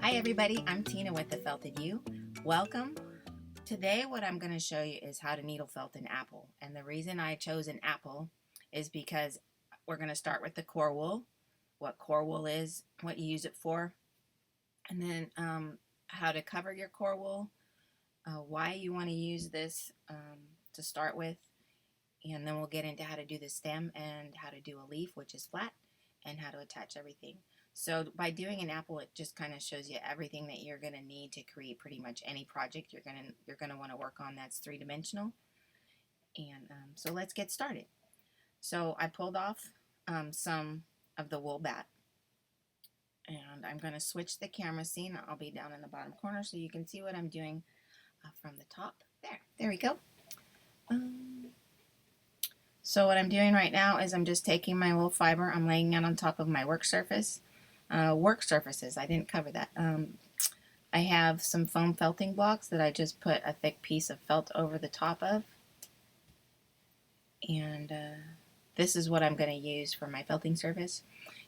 Hi everybody, I'm Tina with The Felted You. Welcome. Today what I'm going to show you is how to needle felt an apple. And the reason I chose an apple is because we're going to start with the core wool, what core wool is, what you use it for, and then how to cover your core wool, why you want to use this to start with, and then we'll get into how to do the stem and how to do a leaf, which is flat, and how to attach everything. So by doing an apple, it just kind of shows you everything that you're going to need to create pretty much any project you're going to want to work on that's three-dimensional. And so let's get started. So I pulled off some of the wool batt, and I'm going to switch the camera scene. I'll be down in the bottom corner so you can see what I'm doing from the top. There we go. So what I'm doing right now is I'm just taking my wool fiber, I'm laying it on top of my work surface. Work surfaces, I didn't cover that. I have some foam felting blocks that I just put a thick piece of felt over the top of. And this is what I'm going to use for my felting surface.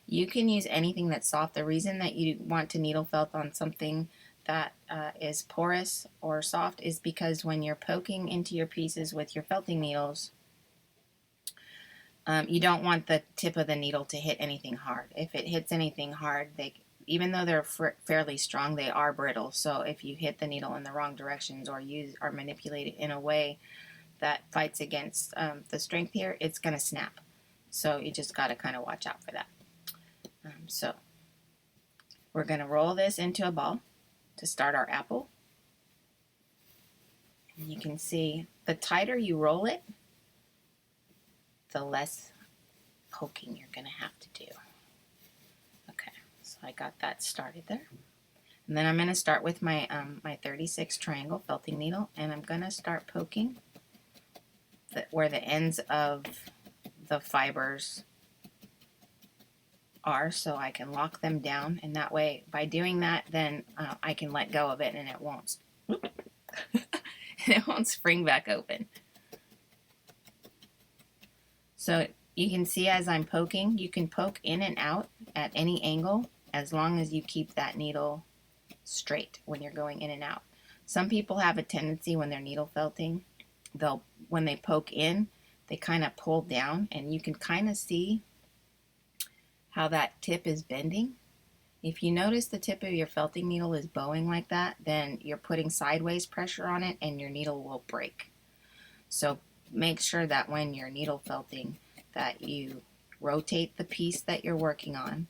You can use anything that's soft. The reason that you want to needle felt on something that is porous or soft is because when you're poking into your pieces with your felting needles, you don't want the tip of the needle to hit anything hard. If it hits anything hard, even though they're fairly strong, they are brittle. So if you hit the needle in the wrong directions or manipulate it in a way that fights against the strength here, it's going to snap. So you just got to kind of watch out for that. So we're going to roll this into a ball to start our apple. And you can see the tighter you roll it, the less poking you're going to have to do. Okay, so I got that started there. And then I'm going to start with my my 36 triangle felting needle, and I'm going to start poking where the ends of the fibers are, so I can lock them down, and that way by doing that then I can let go of it and it won't it won't spring back open. So you can see as I'm poking, you can poke in and out at any angle as long as you keep that needle straight when you're going in and out. Some people have a tendency when they're needle felting, when they poke in, they kind of pull down, and you can kind of see how that tip is bending. If you notice the tip of your felting needle is bowing like that, then you're putting sideways pressure on it and your needle will break. So make sure that when you're needle felting that you rotate the piece that you're working on.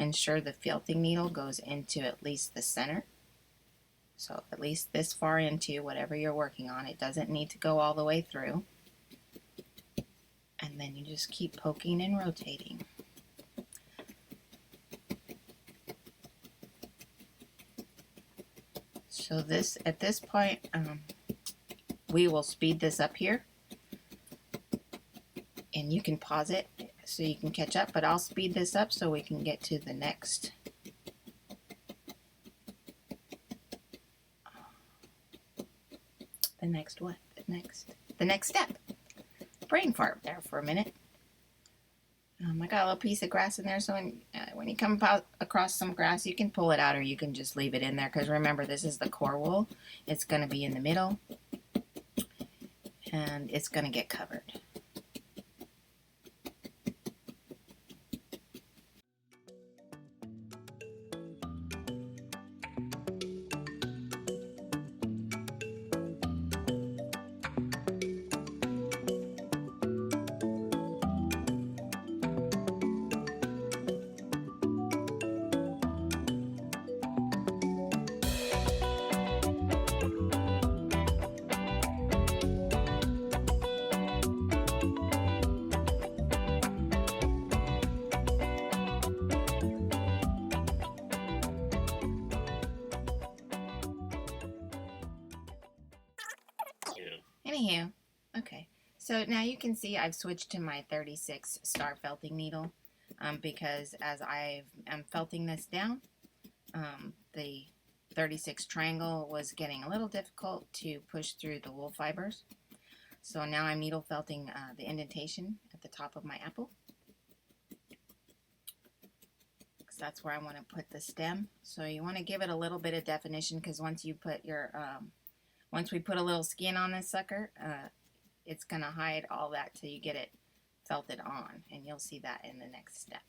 Ensure the felting needle goes into at least the center. So at least this far into whatever you're working on. It doesn't need to go all the way through. And then you just keep poking and rotating. So at this point, we will speed this up here. And you can pause it so you can catch up, but I'll speed this up so we can get to the next the next step. Brain fart there for a minute. I got a little piece of grass in there, so when you come across some grass, you can pull it out or you can just leave it in there, because remember, this is the core wool. It's going to be in the middle and it's going to get covered. Anywho, okay, so now you can see I've switched to my 36 star felting needle because as I'm felting this down, the 36 triangle was getting a little difficult to push through the wool fibers. So now I'm needle felting the indentation at the top of my apple. that's where I want to put the stem. So you want to give it a little bit of definition, because once you put your, once we put a little skin on this sucker, it's going to hide all that till you get it felted on, and you'll see that in the next step.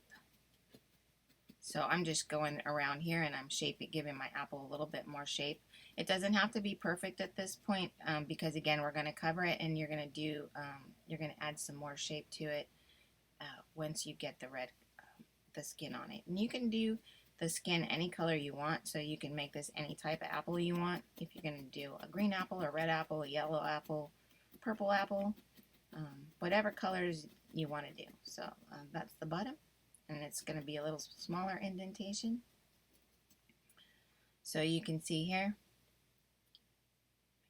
So I'm just going around here and I'm giving my apple a little bit more shape. It doesn't have to be perfect at this point, because again, we're going to cover it, and you're going to do, you're going to add some more shape to it once you get the red, the skin on it. And you can do the skin any color you want, so you can make this any type of apple you want. If you're going to do a green apple, a red apple, a yellow apple, purple apple, whatever colors you want to do. So that's the bottom, and it's going to be a little smaller indentation. So you can see here,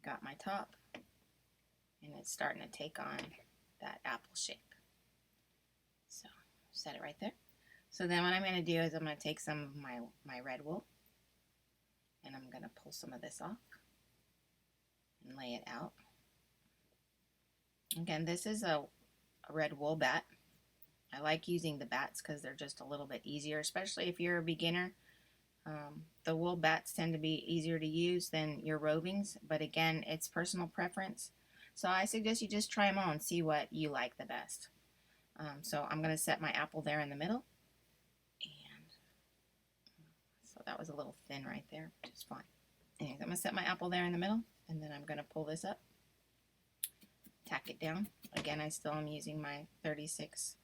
I got my top, and it's starting to take on that apple shape. So set it right there. So then what I'm going to do is I'm going to take some of my red wool, and I'm going to pull some of this off and lay it out. Again, this is a red wool bat. I like using the bats because they're just a little bit easier, especially if you're a beginner. The wool bats tend to be easier to use than your rovings, but again, it's personal preference. So I suggest you just try them on, see what you like the best. So I'm going to set my apple there in the middle. And so that was a little thin right there, which is fine. Anyways, I'm going to set my apple there in the middle, and then I'm going to pull this up, tack it down. Again, I still am using my 36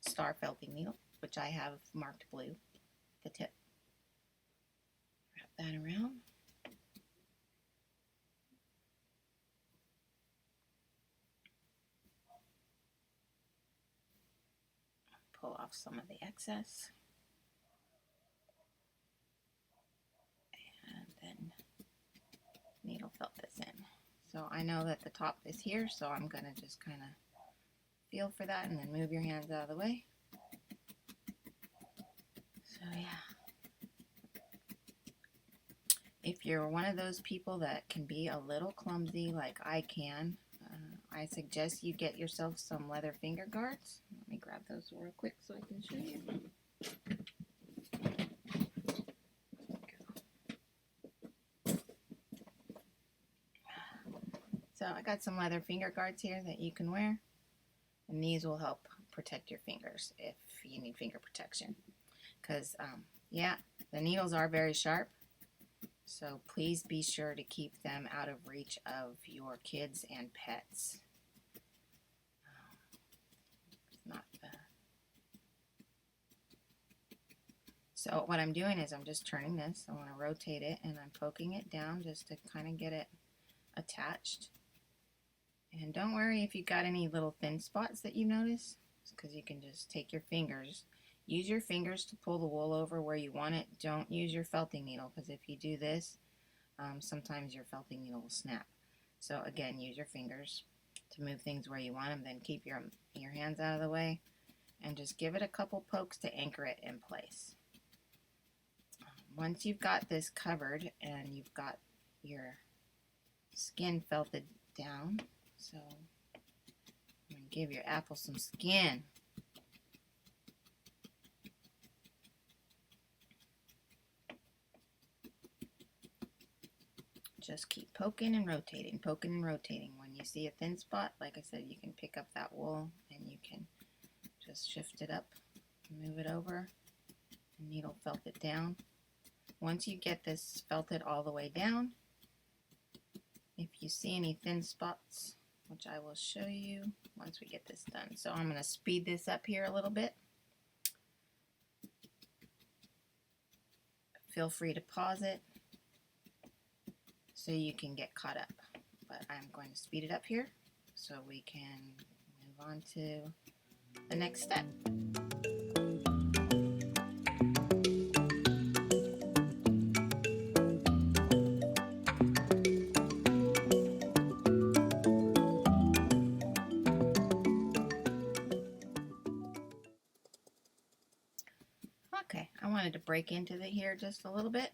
star felting needle, which I have marked blue, the tip. Wrap that around. Pull off some of the excess. And then needle felt this in. So I know that the top is here, so I'm going to just kind of feel for that, and then move your hands out of the way. So yeah. If you're one of those people that can be a little clumsy like I can, I suggest you get yourself some leather finger guards. Let me grab those real quick so I can show you. So I got some leather finger guards here that you can wear, and these will help protect your fingers if you need finger protection. Because, yeah, the needles are very sharp, so please be sure to keep them out of reach of your kids and pets. So what I'm doing is I'm just turning this. I want to rotate it, and I'm poking it down just to kind of get it attached. And don't worry if you got any little thin spots that you notice, because you can just take your fingers. Use your fingers to pull the wool over where you want it. Don't use your felting needle, because if you do this, sometimes your felting needle will snap. So again, use your fingers to move things where you want them. Then keep your hands out of the way, and just give it a couple pokes to anchor it in place. Once you've got this covered and you've got your skin felted down, so I'm going to give your apple some skin. Just keep poking and rotating, poking and rotating. When you see a thin spot, like I said, you can pick up that wool and you can just shift it up, move it over, and needle felt it down. Once you get this felted all the way down, if you see any thin spots, which I will show you once we get this done. So I'm going to speed this up here a little bit. Feel free to pause it so you can get caught up. But I'm going to speed it up here so we can move on to the next step. Okay, I wanted to break into here just a little bit.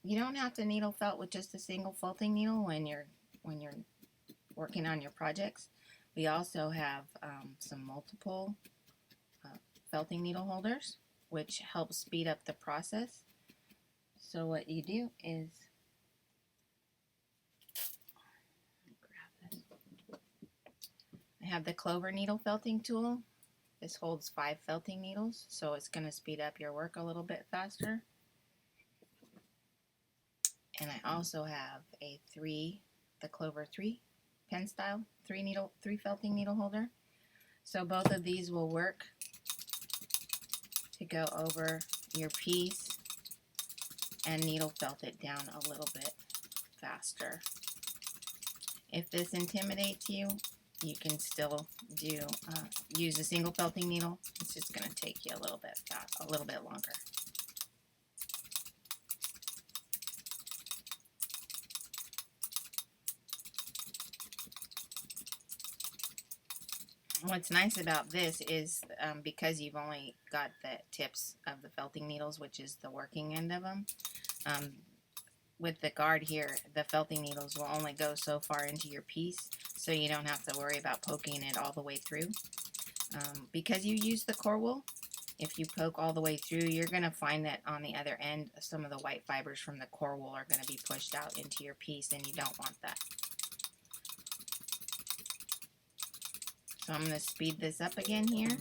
You don't have to needle felt with just a single felting needle when you're working on your projects. We also have some multiple felting needle holders. which helps speed up the process. So what you do is grab this. I have the Clover Needle Felting Tool. This holds 5 felting needles, so it's going to speed up your work a little bit faster. And I also have the Clover 3 pen style 3 felting needle holder. So both of these will work to go over your piece and needle felt it down a little bit faster. If this intimidates you, you can still use a single felting needle. It's just going to take you a little bit longer. What's nice about this is because you've only got the tips of the felting needles, which is the working end of them, with the guard here, the felting needles will only go so far into your piece, so you don't have to worry about poking it all the way through. Because you use the core wool, if you poke all the way through, you're going to find that on the other end, some of the white fibers from the core wool are going to be pushed out into your piece, and you don't want that. So I'm going to speed this up again here.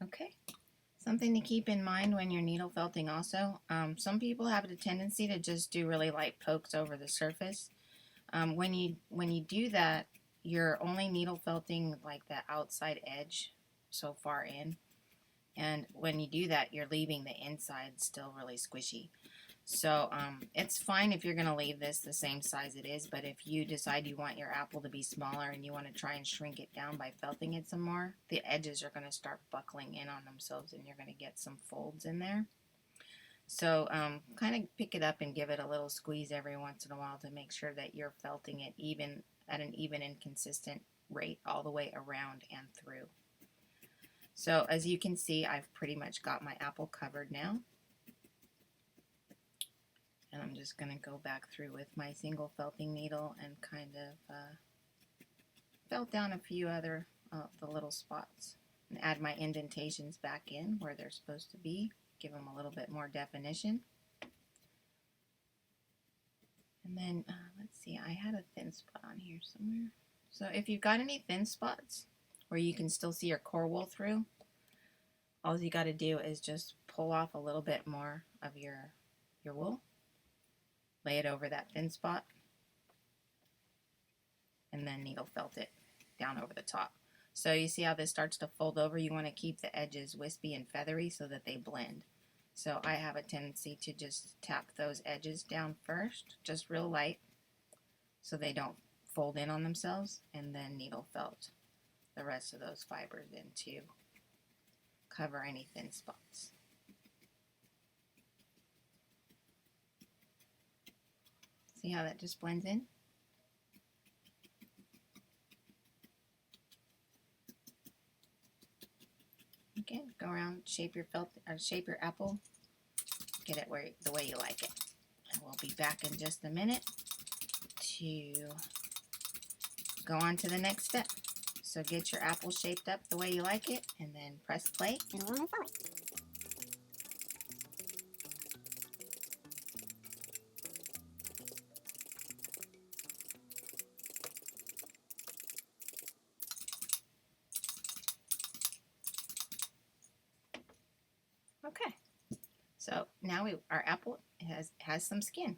Okay, something to keep in mind when you're needle felting also, some people have a tendency to just do really light pokes over the surface. When you do that, you're only needle felting like the outside edge so far in, and when you do that, you're leaving the inside still really squishy. So it's fine if you're going to leave this the same size it is, but if you decide you want your apple to be smaller and you want to try and shrink it down by felting it some more, the edges are going to start buckling in on themselves and you're going to get some folds in there. So kind of pick it up and give it a little squeeze every once in a while to make sure that you're felting it at an even and consistent rate all the way around and through. So as you can see, I've pretty much got my apple covered now. And I'm just going to go back through with my single felting needle and kind of felt down a few other the little spots and add my indentations back in where they're supposed to be. Give them a little bit more definition. And then, let's see, I had a thin spot on here somewhere. So if you've got any thin spots where you can still see your core wool through, all you got to do is just pull off a little bit more of your wool. Lay it over that thin spot, and then needle felt it down over the top. So you see how this starts to fold over? You want to keep the edges wispy and feathery so that they blend. So I have a tendency to just tap those edges down first, just real light, so they don't fold in on themselves, and then needle felt the rest of those fibers in to cover any thin spots. See how that just blends in? Okay, go around, shape your apple, get it the way you like it. And we'll be back in just a minute to go on to the next step. So get your apple shaped up the way you like it, and then press play, and we'll move forward. So now our apple has some skin.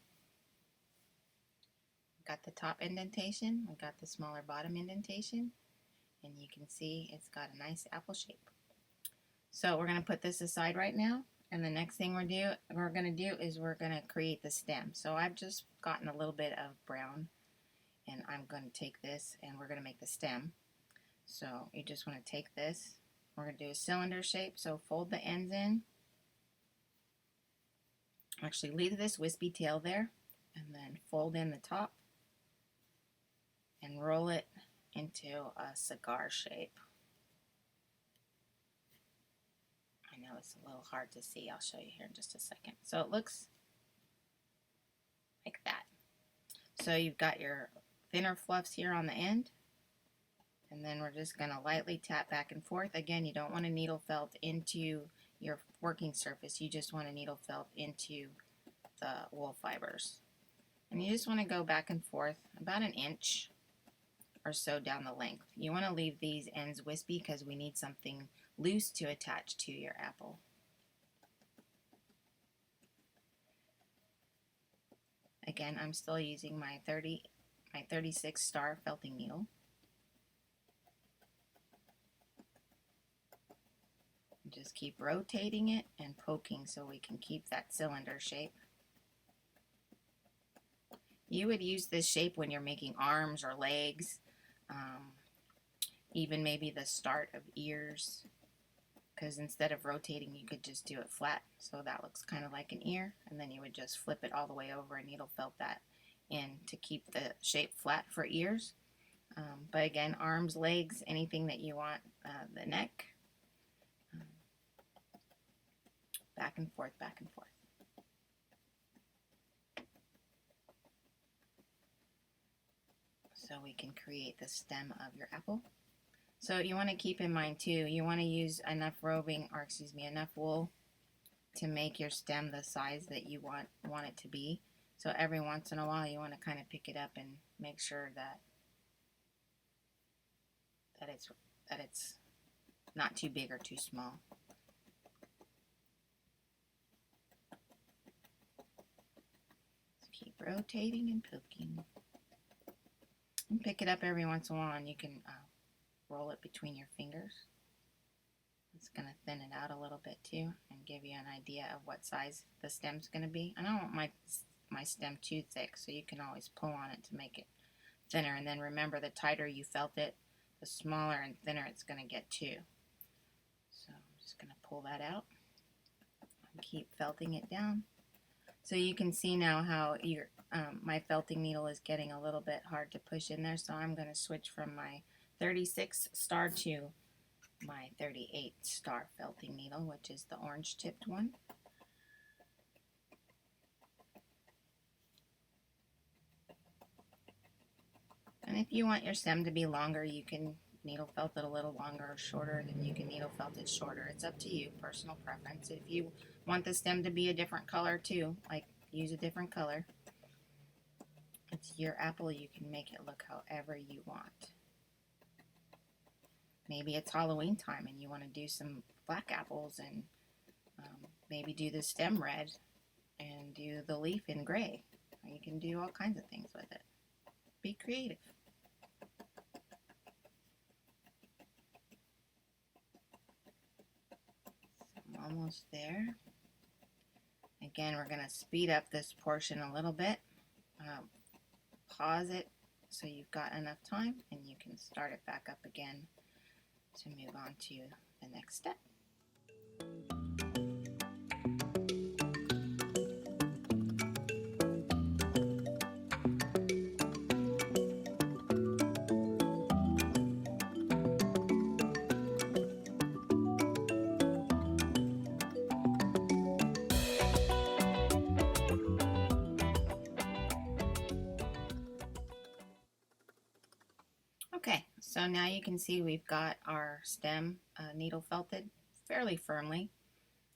Got the top indentation, we got the smaller bottom indentation, and you can see it's got a nice apple shape. So we're going to put this aside right now, and the next thing we're going to do is we're going to create the stem. So I've just gotten a little bit of brown, and I'm going to take this and we're going to make the stem. So you just want to take this, we're going to do a cylinder shape, so fold the ends in. Actually leave this wispy tail there, and then fold in the top and roll it into a cigar shape. I know it's a little hard to see. I'll show you here in just a second. So it looks like that. So you've got your thinner fluffs here on the end, and then we're just going to lightly tap back and forth. Again, you don't want to needle felt into your working surface. You just want to needle felt into the wool fibers. And you just want to go back and forth about an inch or so down the length. You want to leave these ends wispy because we need something loose to attach to your apple. Again, I'm still using my 36 star felting needle. Just keep rotating it and poking so we can keep that cylinder shape. You would use this shape when you're making arms or legs, even maybe the start of ears, because instead of rotating you could just do it flat, so that looks kind of like an ear, and then you would just flip it all the way over and needle felt that in to keep the shape flat for ears. But again, arms, legs, anything that you want, the neck, back and forth, back and forth. So we can create the stem of your apple. So you want to keep in mind too, you want to use enough enough wool to make your stem the size that you want it to be. So every once in a while you want to kind of pick it up and make sure that it's not too big or too small. So keep rotating and poking. And pick it up every once in a while, and you can roll it between your fingers. It's going to thin it out a little bit too and give you an idea of what size the stem's going to be. I don't want my stem too thick, so you can always pull on it to make it thinner. And then remember, the tighter you felt it, the smaller and thinner it's going to get too. So I'm just going to pull that out and keep felting it down. So you can see now how my felting needle is getting a little bit hard to push in there, so I'm going to switch from my 36 star to my 38 star felting needle, which is the orange tipped one. And if you want your stem to be longer, you can needle felt it a little longer or shorter, then you can needle felt it shorter. It's up to you, personal preference. If you want the stem to be a different color too, like use a different color, it's your apple, you can make it look however you want. Maybe it's Halloween time and you want to do some black apples, and maybe do the stem red and do the leaf in gray. You can do all kinds of things with it. Be creative. I'm almost there. Again, we're going to speed up this portion a little bit. Pause it so you've got enough time, and you can start it back up again to move on to the next step. Okay, so now you can see we've got our stem needle felted fairly firmly.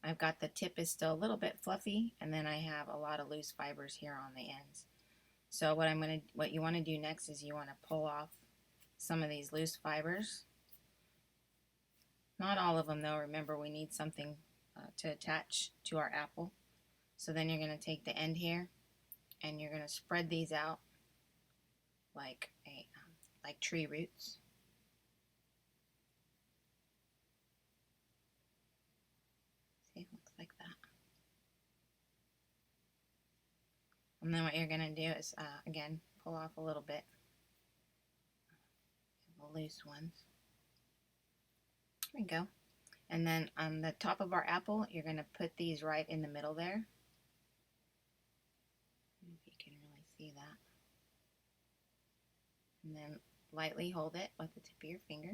I've got the tip is still a little bit fluffy, and then I have a lot of loose fibers here on the ends. So what you want to do next is you want to pull off some of these loose fibers. Not all of them though, remember we need something to attach to our apple. So then you're going to take the end here and you're going to spread these out like tree roots. See, it looks like that. And then what you're going to do is, again, pull off a little bit of the loose ones. There we go. And then on the top of our apple, you're going to put these right in the middle there. If you can really see that. And then lightly hold it with the tip of your finger.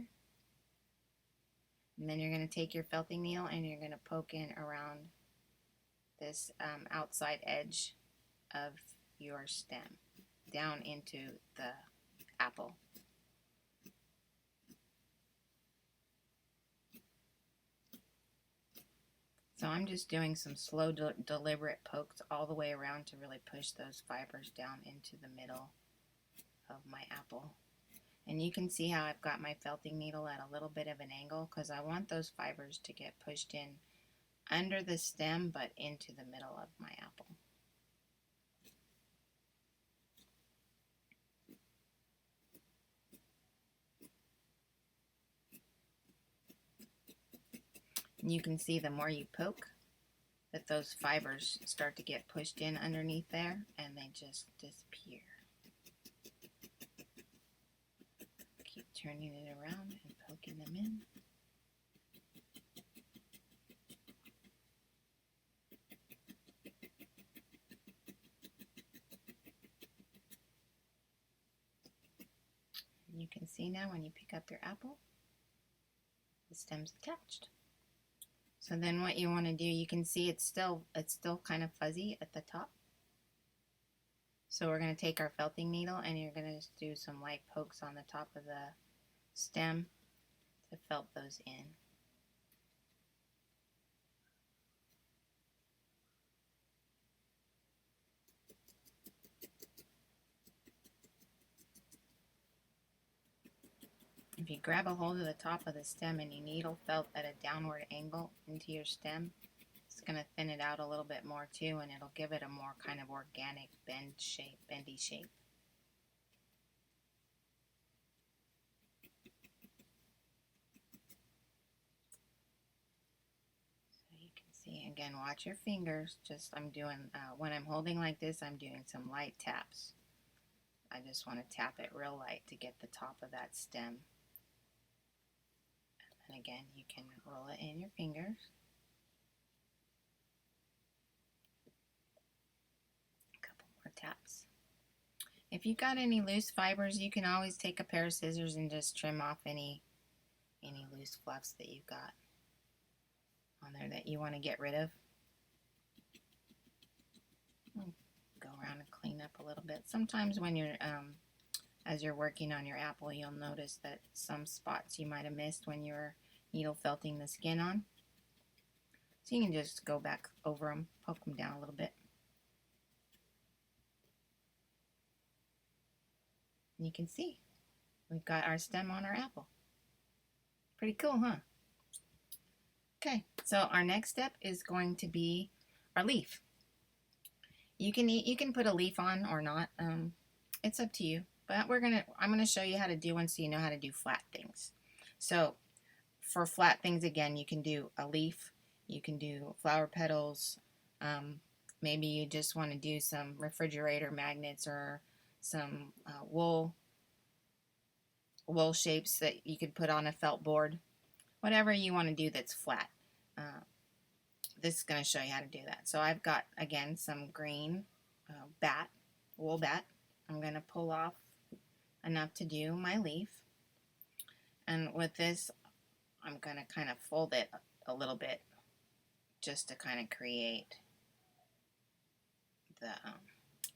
And then you're going to take your felting needle and you're going to poke in around this outside edge of your stem down into the apple. So I'm just doing some slow, deliberate pokes all the way around to really push those fibers down into the middle of my apple. And you can see how I've got my felting needle at a little bit of an angle because I want those fibers to get pushed in under the stem but into the middle of my apple. And you can see the more you poke that those fibers start to get pushed in underneath there and they just disappear. Keep turning it around and poking them in. And you can see now when you pick up your apple, the stem's attached. So then what you want to do, you can see it's still kind of fuzzy at the top. So we're going to take our felting needle and you're going to just do some light pokes on the top of the stem to felt those in. If you grab a hold of the top of the stem and you needle felt at a downward angle into your stem, it's going to thin it out a little bit more too, and it'll give it a more kind of organic bendy shape. So you can see, again, watch your fingers. I'm doing, when I'm holding like this, I'm doing some light taps. I just want to tap it real light to get the top of that stem. And again, you can roll it in your fingers. A couple more taps. If you've got any loose fibers, you can always take a pair of scissors and just trim off any loose fluffs that you've got on there that you want to get rid of. Go around and clean up a little bit. Sometimes when you're as you're working on your apple, you'll notice that some spots you might have missed when you were needle felting the skin on. So you can just go back over them, poke them down a little bit. And you can see we've got our stem on our apple. Pretty cool, huh? Okay, so our next step is going to be our leaf. You can put a leaf on or not. It's up to you. But I'm gonna show you how to do one so you know how to do flat things. So for flat things, again, you can do a leaf, you can do flower petals, maybe you just want to do some refrigerator magnets or some wool shapes that you could put on a felt board. Whatever you want to do that's flat. This is going to show you how to do that. So I've got, again, some green wool bat. I'm going to pull off enough to do my leaf. And with this, I'm going to kind of fold it a little bit just to kind of create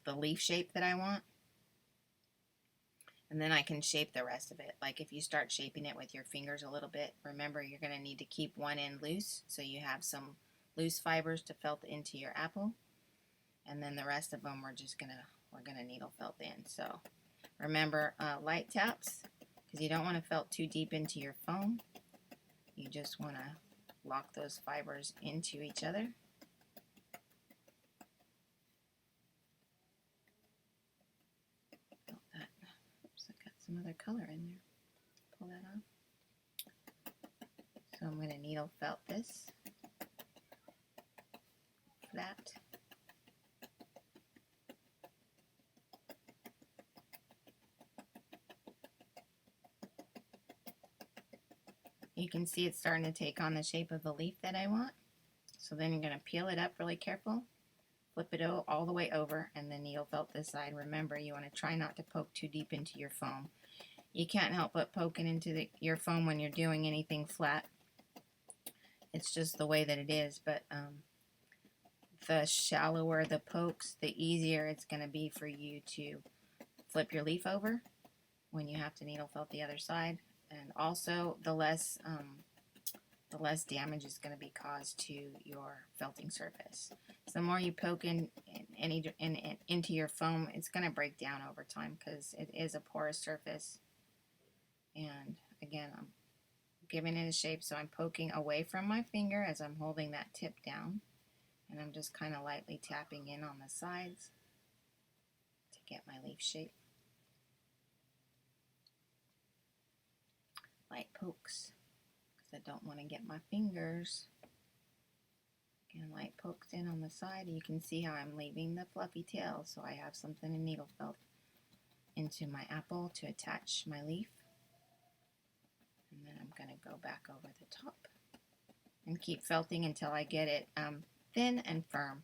the leaf shape that I want. And then I can shape the rest of it. Like if you start shaping it with your fingers a little bit, remember you're going to need to keep one end loose so you have some loose fibers to felt into your apple. And then the rest of them we're going to needle felt in. So remember, light taps, because you don't want to felt too deep into your foam. You just want to lock those fibers into each other. some other color in there. Pull that off. So I'm going to needle felt this flat. You can see it's starting to take on the shape of the leaf that I want. So then you're going to peel it up really careful, flip it all the way over, and then needle felt this side. Remember, you want to try not to poke too deep into your foam. You can't help but poking into your foam when you're doing anything flat. It's just the way that it is, but the shallower the pokes, the easier it's going to be for you to flip your leaf over when you have to needle felt the other side. And also, the less damage is going to be caused to your felting surface. So the more you poke into your foam, it's going to break down over time because it is a porous surface. And again, I'm giving it a shape, so I'm poking away from my finger as I'm holding that tip down. And I'm just kind of lightly tapping in on the sides to get my leaf shape. Light pokes, because I don't want to get my fingers. Again, light pokes in on the side. You can see how I'm leaving the fluffy tail, so I have something to needle felt into my apple to attach my leaf. And then I'm going to go back over the top and keep felting until I get it thin and firm.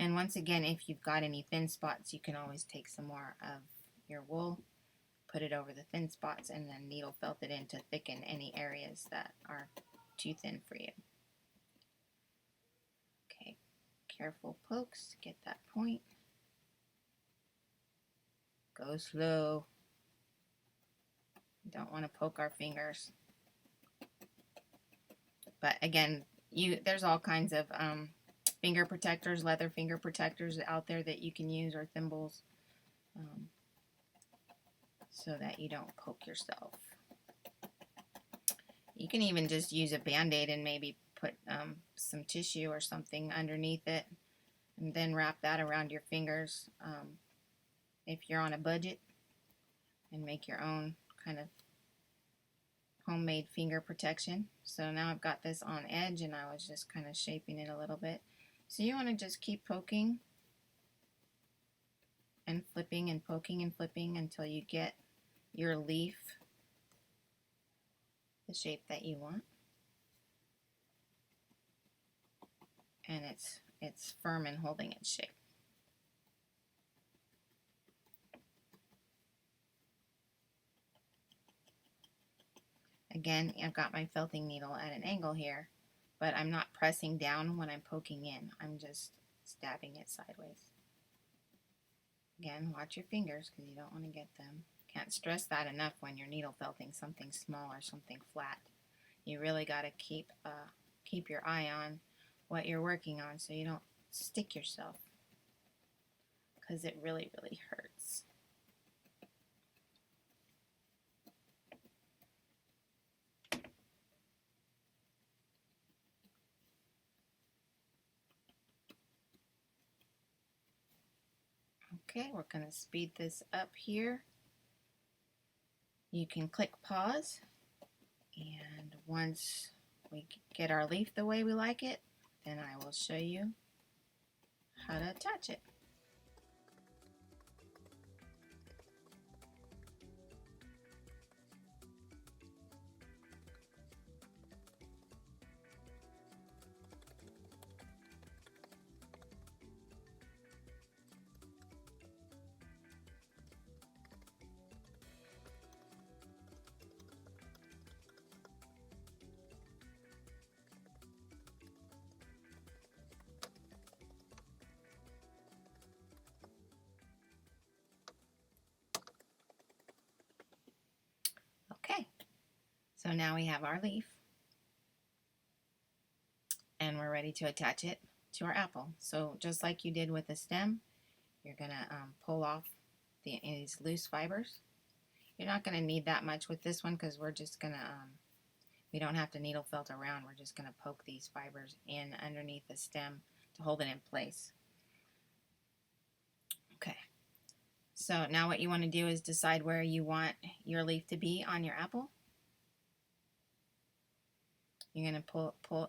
And once again, if you've got any thin spots, you can always take some more of your wool, put it over the thin spots, and then needle felt it in to thicken any areas that are too thin for you. Okay, careful pokes to get that point. Go slow. Don't want to poke our fingers. But again, there's all kinds of finger protectors, leather finger protectors out there that you can use, or thimbles, so that you don't poke yourself. You can even just use a Band-Aid and maybe put some tissue or something underneath it, and then wrap that around your fingers if you're on a budget, and make your own kind of homemade finger protection. So now I've got this on edge, and I was just kind of shaping it a little bit. So you want to just keep poking and flipping and poking and flipping until you get your leaf the shape that you want. And it's firm and holding its shape. Again, I've got my felting needle at an angle here, but I'm not pressing down when I'm poking in. I'm just stabbing it sideways. Again, watch your fingers because you don't want to get them. Can't stress that enough when you're needle felting something small or something flat. You really got to keep your eye on what you're working on so you don't stick yourself, because it really, really hurts. Okay, we're going to speed this up here. You can click pause, and once we get our leaf the way we like it, then I will show you how to attach it. Okay, so now we have our leaf, and we're ready to attach it to our apple. So just like you did with the stem, you're going to pull off these loose fibers. You're not going to need that much with this one because we're just going to, we don't have to needle felt around. We're just going to poke these fibers in underneath the stem to hold it in place. Okay, So now what you want to do is decide where you want your leaf to be on your apple. You're going to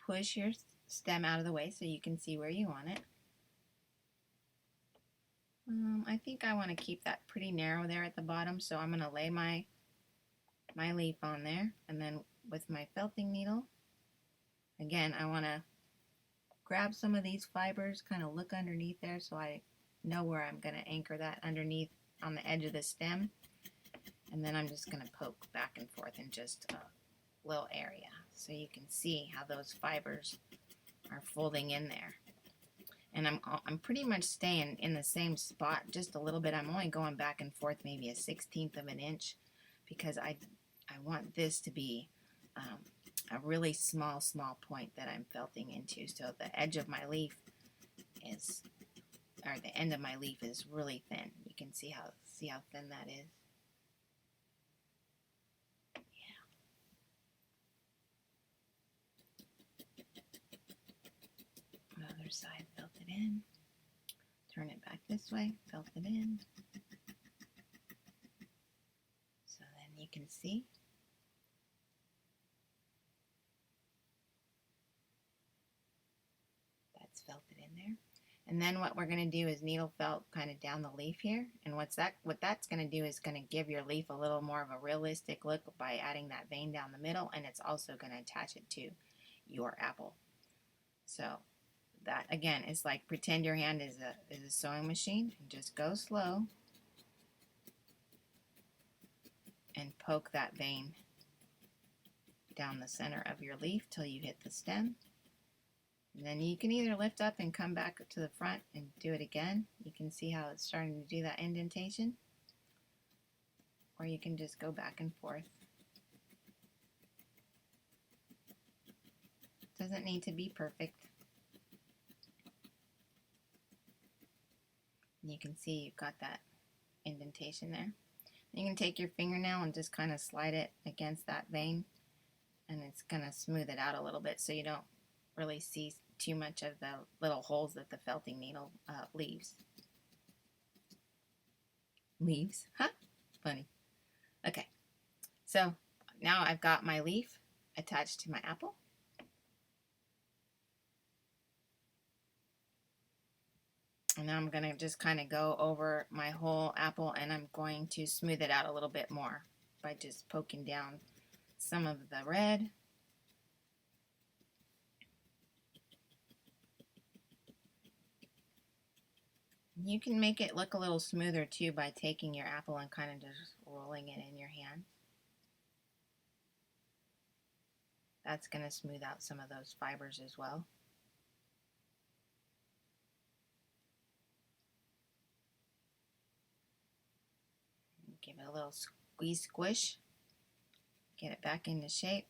push your stem out of the way so you can see where you want it. I think I want to keep that pretty narrow there at the bottom, so I'm going to lay my leaf on there, and then with my felting needle, again, I want to grab some of these fibers, kind of look underneath there so I know where I'm going to anchor that underneath on the edge of the stem, and then I'm just going to poke back and forth in just a little area so you can see how those fibers are folding in there. And I'm pretty much staying in the same spot just a little bit. I'm only going back and forth maybe a 1/16 of an inch because I want this to be a really small point that I'm felting into. So the edge of my leaf is, or the end of my leaf is really thin. You can see how thin that is. Other side, felt it in. Turn it back this way, felt it in. So then you can see. That's felted in there. And then what we're going to do is needle felt kind of down the leaf here. And what that's going to do is going to give your leaf a little more of a realistic look by adding that vein down the middle, and it's also going to attach it to your apple. So that again is like pretend your hand is a sewing machine, and just go slow and poke that vein down the center of your leaf till you hit the stem. And then you can either lift up and come back to the front and do it again. You can see how it's starting to do that indentation. Or you can just go back and forth. Doesn't need to be perfect. And you can see you've got that indentation there. You can take your fingernail and just kind of slide it against that vein, and it's going to smooth it out a little bit so you don't really see too much of the little holes that the felting needle leaves. Leaves? Huh? Funny. Okay, so now I've got my leaf attached to my apple. And now I'm going to just kind of go over my whole apple, and I'm going to smooth it out a little bit more by just poking down some of the red. You can make it look a little smoother too by taking your apple and kind of just rolling it in your hand. That's going to smooth out some of those fibers as well. Give it a little squish, get it back into shape.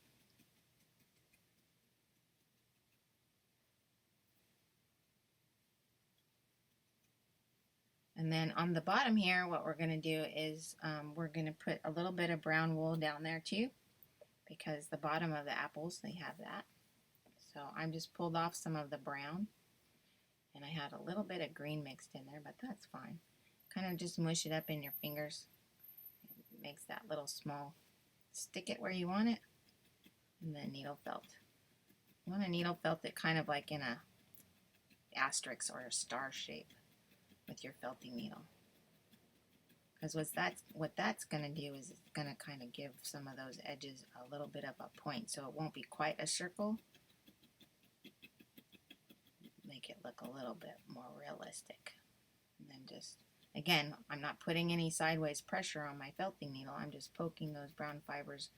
And then on the bottom here, what we're going to do is we're going to put a little bit of brown wool down there too, because the bottom of the apples, they have that. So I just pulled off some of the brown, and I had a little bit of green mixed in there, but that's fine. Kind of just mush it up in your fingers. It makes that little small, stick it where you want it, and then needle felt. You want to needle felt it kind of like in a asterisk or a star shape with your felting needle. Because what that's going to do is it's going to kind of give some of those edges a little bit of a point, so it won't be quite a circle. Make it look a little bit more realistic. And then just, again, I'm not putting any sideways pressure on my felting needle. I'm just poking those brown fibers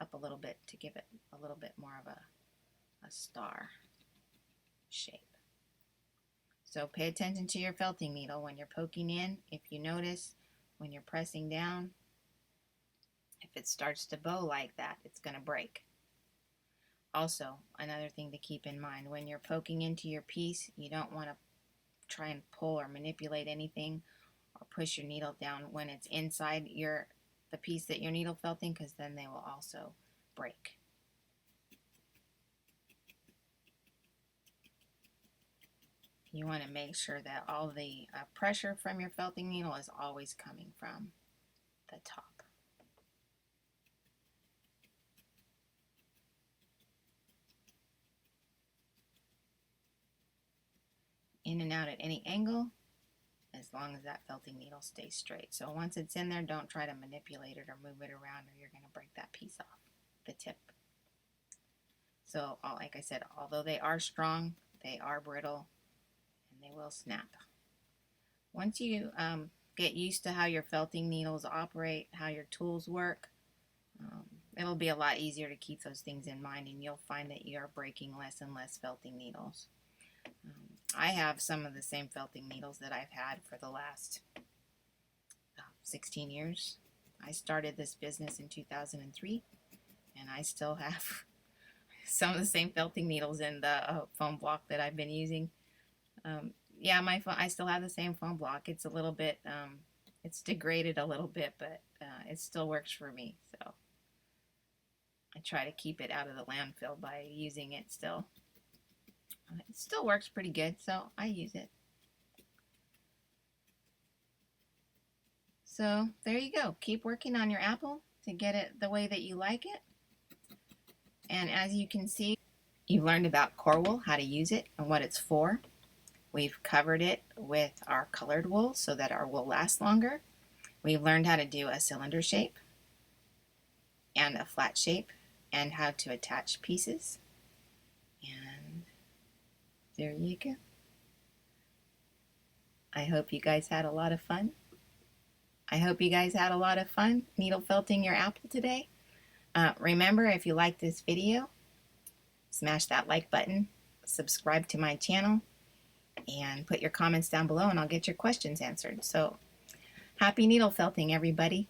up a little bit to give it a little bit more of a star shape. So pay attention to your felting needle when you're poking in. If you notice when you're pressing down, if it starts to bow like that, it's going to break. Also, another thing to keep in mind, when you're poking into your piece, you don't want to try and pull or manipulate anything or push your needle down when it's inside the piece that you're needle felting, because then they will also break. You want to make sure that all the pressure from your felting needle is always coming from the top. In and out at any angle, as long as that felting needle stays straight. So once it's in there, don't try to manipulate it or move it around, or you're going to break that piece off the tip. So like I said, although they are strong, they are brittle and they will snap. Once you get used to how your felting needles operate, how your tools work, it'll be a lot easier to keep those things in mind, and you'll find that you are breaking less and less felting needles. I have some of the same felting needles that I've had for the last 16 years. I started this business in 2003, and I still have some of the same felting needles in the foam block that I've been using. Yeah, I still have the same foam block. It's a little bit, it's degraded a little bit, but it still works for me. So I try to keep it out of the landfill by using it still. It still works pretty good, so I use it. So there you go. Keep working on your apple to get it the way that you like it. And as you can see, you've learned about core wool, how to use it, and what it's for. We've covered it with our colored wool so that our wool lasts longer. We've learned how to do a cylinder shape and a flat shape and how to attach pieces. And there you go. I hope you guys had a lot of fun. Needle felting your apple today. Remember, if you like this video, smash that like button, subscribe to my channel, and put your comments down below and I'll get your questions answered. So happy needle felting, everybody.